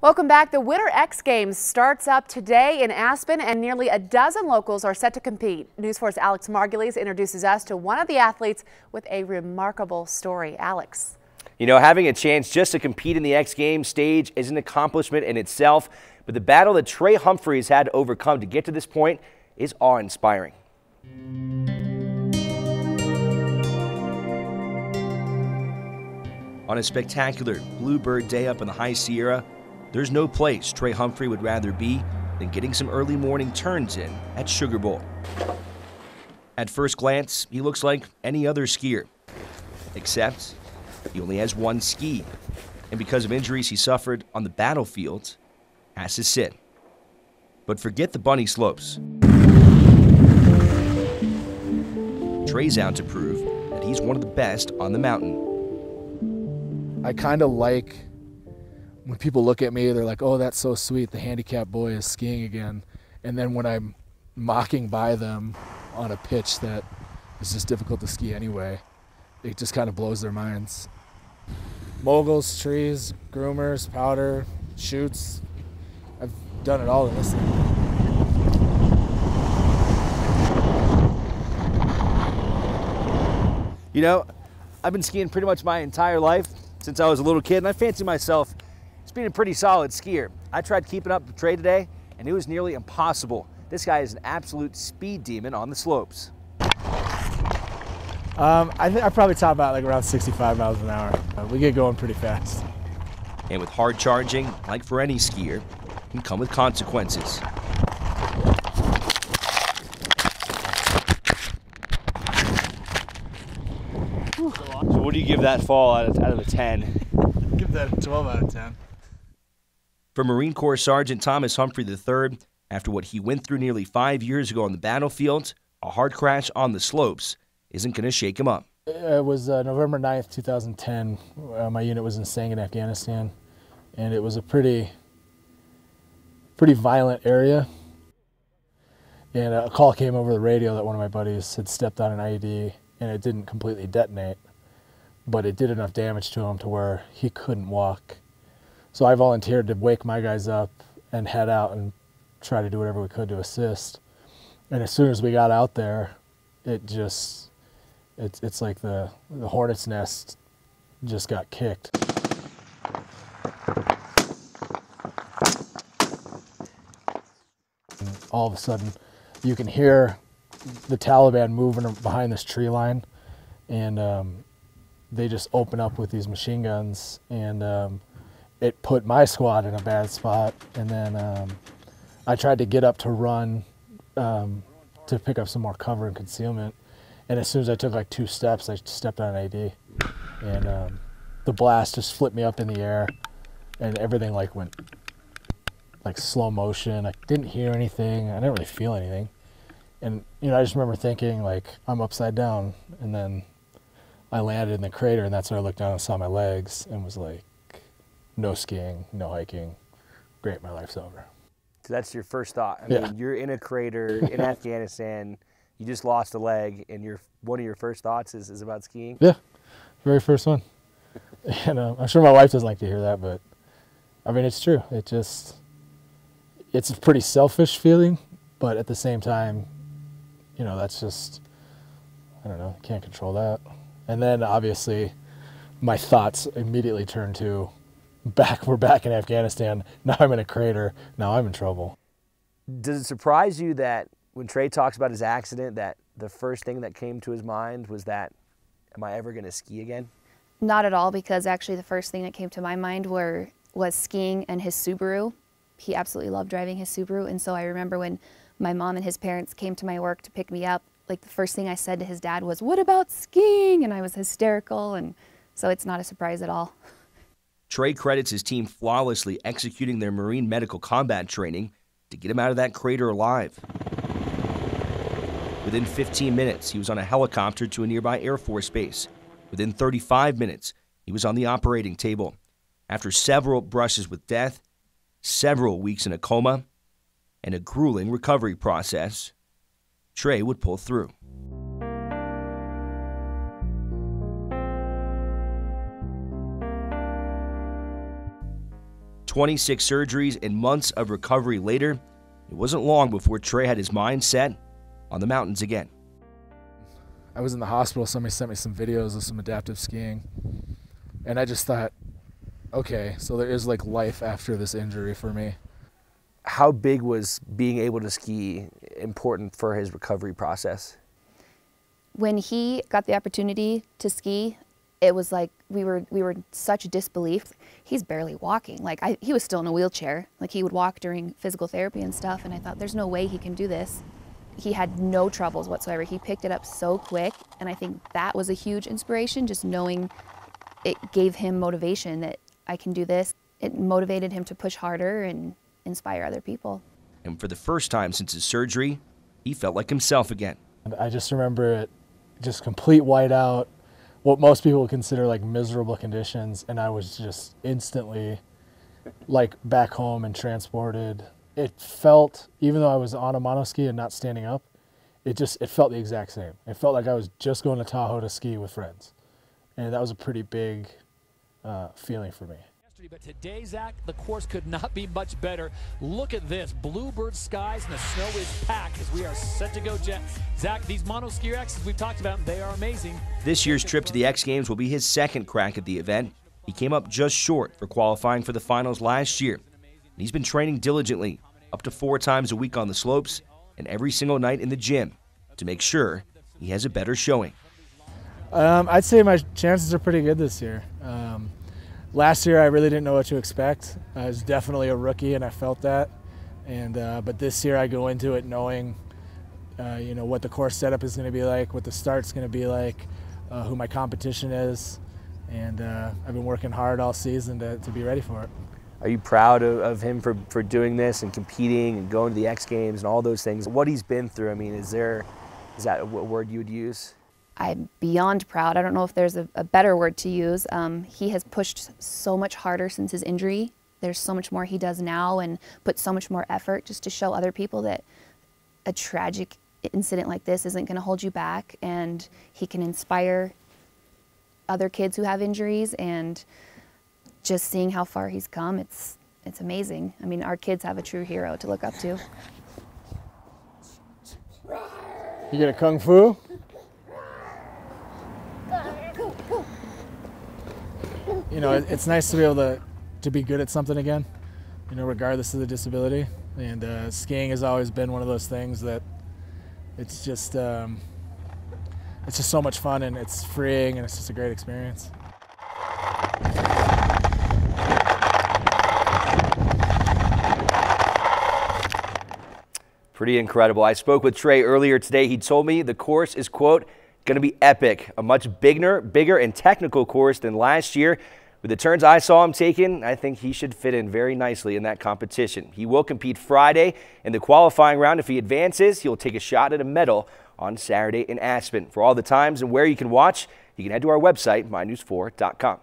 Welcome back. The Winter X Games starts up today in Aspen, and nearly a dozen locals are set to compete. News 4's Alex Margulies introduces us to one of the athletes with a remarkable story. Alex. You know, having a chance just to compete in the X Games stage is an accomplishment in itself, but the battle that Trey Humphrey has had to overcome to get to this point is awe-inspiring. On a spectacular bluebird day up in the High Sierra, there's no place Trey Humphrey would rather be than getting some early morning turns in at Sugar Bowl. At first glance, he looks like any other skier, except he only has one ski, and because of injuries he suffered on the battlefield, has to sit. But forget the bunny slopes. Trey's out to prove that he's one of the best on the mountain. I kind of like when people look at me, they're like, oh, that's so sweet, the handicapped boy is skiing again. And then when I'm mocking by them on a pitch that is just difficult to ski anyway, it just kind of blows their minds. Moguls, trees, groomers, powder, chutes. I've done it all in this thing. You know, I've been skiing pretty much my entire life since I was a little kid, and I fancy myself as being a pretty solid skier. I tried keeping up with Trey today, and it was nearly impossible. This guy is an absolute speed demon on the slopes. I think I probably top out like around 65 miles an hour. We get going pretty fast. And with hard charging, like for any skier, can come with consequences. So what do you give that fall out of a 10? Give that a 12 out of 10. For Marine Corps Sergeant Thomas Humphrey III, after what he went through nearly 5 years ago on the battlefield, a hard crash on the slopes isn't going to shake him up. It was November 9th, 2010. My unit was in Sangin, Afghanistan, and it was a pretty violent area. And a call came over the radio that one of my buddies had stepped on an IED, and it didn't completely detonate, but it did enough damage to him to where he couldn't walk. So I volunteered to wake my guys up and head out and try to do whatever we could to assist. And as soon as we got out there, it's like the hornet's nest just got kicked. And all of a sudden, you can hear the Taliban moving behind this tree line, and they just open up with these machine guns, and it put my squad in a bad spot. And then I tried to get up to run to pick up some more cover and concealment. And as soon as I took like 2 steps, I stepped on an AD, and the blast just flipped me up in the air, and everything like went like slow motion. I didn't hear anything. I didn't really feel anything. And you know, I just remember thinking like I'm upside down, and then I landed in the crater, and that's when I looked down and saw my legs and was like, no skiing, no hiking. Great, my life's over. So that's your first thought. I mean, you're in a crater in Afghanistan. You just lost a leg, and one of your first thoughts is about skiing? Yeah, very first one. And I'm sure my wife doesn't like to hear that, but I mean, it's true. It's a pretty selfish feeling, but at the same time, you know, that's just, I don't know, can't control that. And then obviously my thoughts immediately turn to we're back in Afghanistan. Now I'm in a crater. Now I'm in trouble. Does it surprise you that when Trey talks about his accident, that the first thing that came to his mind was that, am I ever going to ski again? Not at all, because actually the first thing that came to my mind was skiing and his Subaru. He absolutely loved driving his Subaru, and so I remember when my mom and his parents came to my work to pick me up, like the first thing I said to his dad was, "What about skiing?" And I was hysterical, and so it's not a surprise at all. Trey credits his team flawlessly executing their Marine medical combat training to get him out of that crater alive. Within 15 minutes, he was on a helicopter to a nearby Air Force base. Within 35 minutes, he was on the operating table. After several brushes with death, several weeks in a coma, and a grueling recovery process, Trey would pull through. 26 surgeries and months of recovery later, it wasn't long before Trey had his mind set on the mountains again. I was in the hospital. Somebody sent me some videos of some adaptive skiing, and I just thought, okay, so there is like life after this injury for me. How big was being able to ski important for his recovery process? When he got the opportunity to ski, it was like we were in such disbelief. He's barely walking. Like he was still in a wheelchair. Like he would walk during physical therapy and stuff, and I thought, there's no way he can do this. He had no troubles whatsoever. He picked it up so quick, and I think that was a huge inspiration, just knowing it gave him motivation that I can do this. It motivated him to push harder and inspire other people. And for the first time since his surgery, he felt like himself again. And I just remember it just complete whiteout, what most people would consider like miserable conditions, and I was just instantly like back home and transported. It felt, even though I was on a monoski and not standing up, it felt the exact same. It felt like I was just going to Tahoe to ski with friends. And that was a pretty big feeling for me. But today, Zach, the course could not be much better. Look at this. Bluebird skies and the snow is packed as we are set to go jet. Zach, these monoskier X's we've talked about, they are amazing. This year's trip to the X Games will be his second crack at the event. He came up just short for qualifying for the finals last year. He's been training diligently, up to 4 times a week on the slopes and every single night in the gym to make sure he has a better showing. I'd say my chances are pretty good this year. Last year I really didn't know what to expect. I was definitely a rookie, and I felt that. And but this year I go into it knowing, what the course setup is going to be like, what the start's going to be like, who my competition is, and I've been working hard all season to be ready for it. Are you proud of him for doing this and competing and going to the X Games and all those things? What he's been through, I mean, is that a word you would use? I'm beyond proud. I don't know if there's a better word to use. He has pushed so much harder since his injury. There's so much more he does now and put so much more effort just to show other people that a tragic incident like this isn't going to hold you back, and he can inspire other kids who have injuries. And just seeing how far he's come, it's amazing. I mean, our kids have a true hero to look up to. You get a kung fu? It's nice to be able to be good at something again, regardless of the disability. And skiing has always been one of those things that it's just so much fun, and it's freeing, and it's just a great experience. Pretty incredible. I spoke with Trey earlier today. He told me the course is, quote, going to be epic, a much bigger and technical course than last year. With the turns I saw him taking, I think he should fit in very nicely in that competition. He will compete Friday in the qualifying round. If he advances, he'll take a shot at a medal on Saturday in Aspen. For all the times and where you can watch, you can head to our website, mynews4.com.